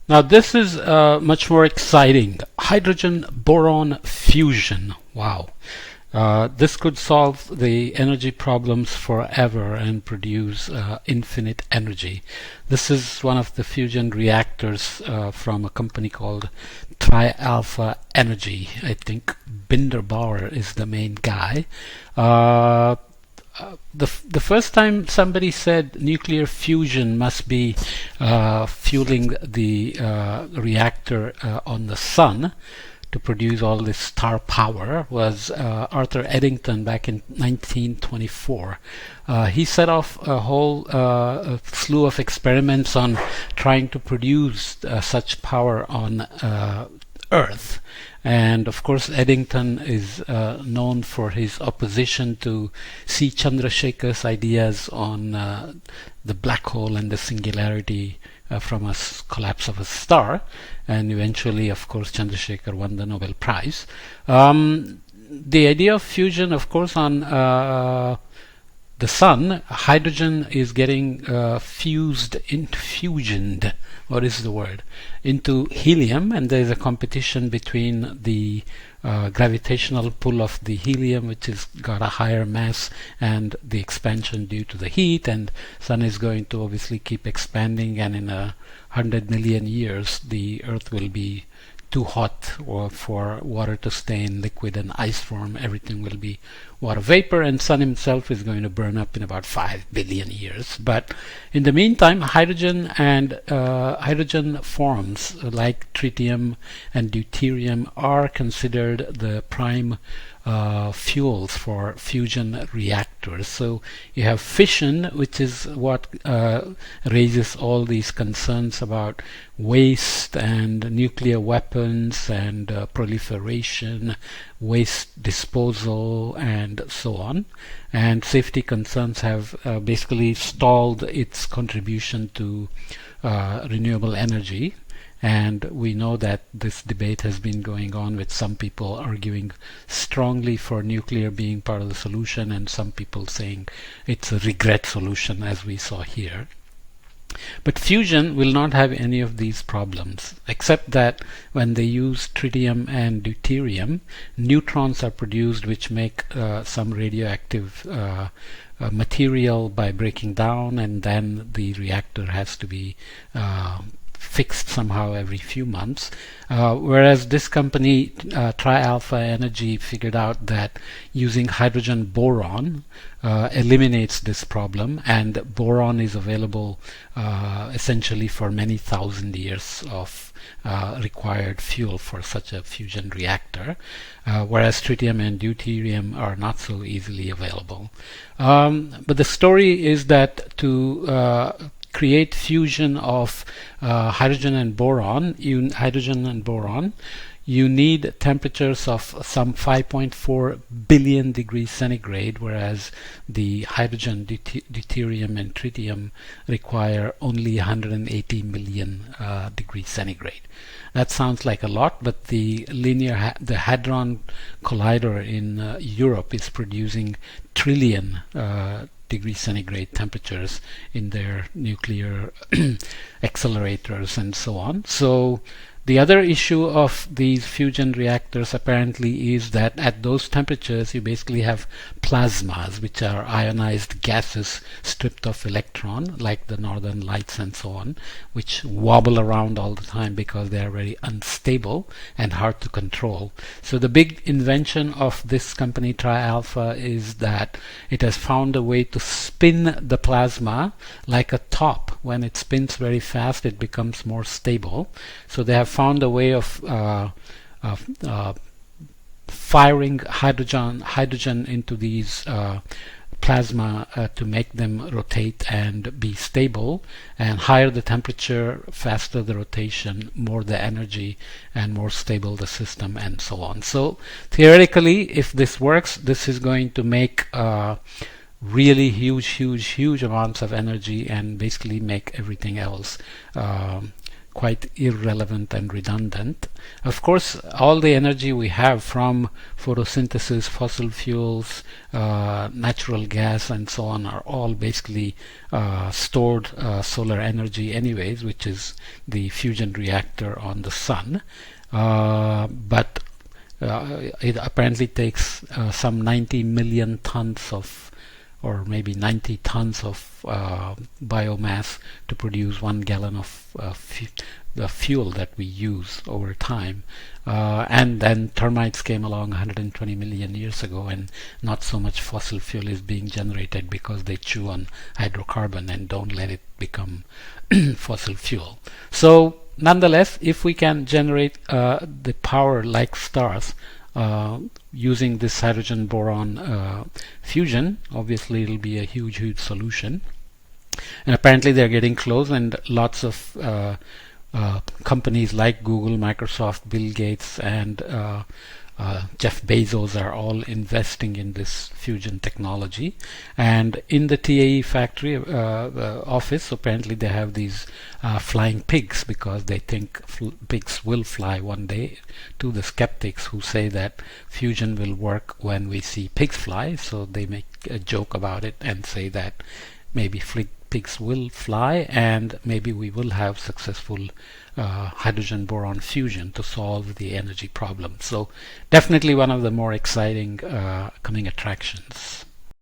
Now this is much more exciting. Hydrogen-boron fusion. Wow. This could solve the energy problems forever and produce infinite energy. This is one of the fusion reactors from a company called Tri-Alpha Energy. I think Binder Bauer is the main guy. The first time somebody said nuclear fusion must be fueling the reactor on the sun to produce all this star power was Arthur Eddington back in 1924. He set off a whole slew of experiments on trying to produce such power on Earth. And of course, Eddington is known for his opposition to C. Chandrasekhar's ideas on the black hole and the singularity from a collapse of a star. And eventually, of course, Chandrasekhar won the Nobel Prize. The idea of fusion, of course, on the sun, hydrogen is getting fusioned. What is the word? Into helium, and there is a competition between the gravitational pull of the helium, which has got a higher mass, and the expansion due to the heat. And sun is going to obviously keep expanding, and in 100 million years, the Earth will be too hot for water to stay in liquid and ice form. Everything will be water vapor, and sun himself is going to burn up in about 5 billion years. But in the meantime, hydrogen and hydrogen forms like tritium and deuterium are considered the prime fuels for fusion reactors. So you have fission, which is what raises all these concerns about waste and nuclear weapons and proliferation, waste disposal, and so on. And safety concerns have basically stalled its contribution to renewable energy. And we know that this debate has been going on, with some people arguing strongly for nuclear being part of the solution and some people saying it's a regret solution, as we saw here. But fusion will not have any of these problems, except that when they use tritium and deuterium, neutrons are produced which make some radioactive material by breaking down, and then the reactor has to be fixed somehow every few months. Whereas this company, Tri-Alpha Energy, figured out that using hydrogen-boron eliminates this problem, and boron is available essentially for many thousand years of required fuel for such a fusion reactor, whereas tritium and deuterium are not so easily available. But the story is that to create fusion of hydrogen and boron, you need temperatures of some 5.4 billion degrees centigrade, whereas the hydrogen, deuterium, and tritium require only 180 million degrees centigrade. That sounds like a lot, but the Hadron Collider in Europe is producing trillion degree centigrade temperatures in their nuclear accelerators and so on. So the other issue of these fusion reactors apparently is that at those temperatures you basically have plasmas, which are ionized gases stripped of electron, like the northern lights and so on, which wobble around all the time because they are very unstable and hard to control. So the big invention of this company, Tri-Alpha, is that it has found a way to spin the plasma like a top. When it spins very fast, it becomes more stable. So they have found a way of firing hydrogen into these plasma to make them rotate and be stable, and higher the temperature, faster the rotation, more the energy, and more stable the system, and so on. So theoretically, if this works, this is going to make really huge amounts of energy and basically make everything else quite irrelevant and redundant. Of course, all the energy we have from photosynthesis, fossil fuels, natural gas, and so on are all basically stored solar energy anyways, which is the fusion reactor on the sun. But it apparently takes some 90 million tons of, or maybe 90 tons of biomass to produce 1 gallon of the fuel that we use over time. And then termites came along 120 million years ago, and not so much fossil fuel is being generated because they chew on hydrocarbon and don't let it become fossil fuel. So nonetheless, if we can generate the power like stars using this hydrogen-boron fusion, obviously it'll be a huge solution. And apparently they're getting close, and lots of companies like Google, Microsoft, Bill Gates, and Jeff Bezos are all investing in this fusion technology. And in the TAE factory office, apparently they have these flying pigs, because they think pigs will fly one day, to the skeptics who say that fusion will work when we see pigs fly. So they make a joke about it and say that maybe pigs will fly, and maybe we will have successful hydrogen-boron fusion to solve the energy problem. So definitely one of the more exciting coming attractions.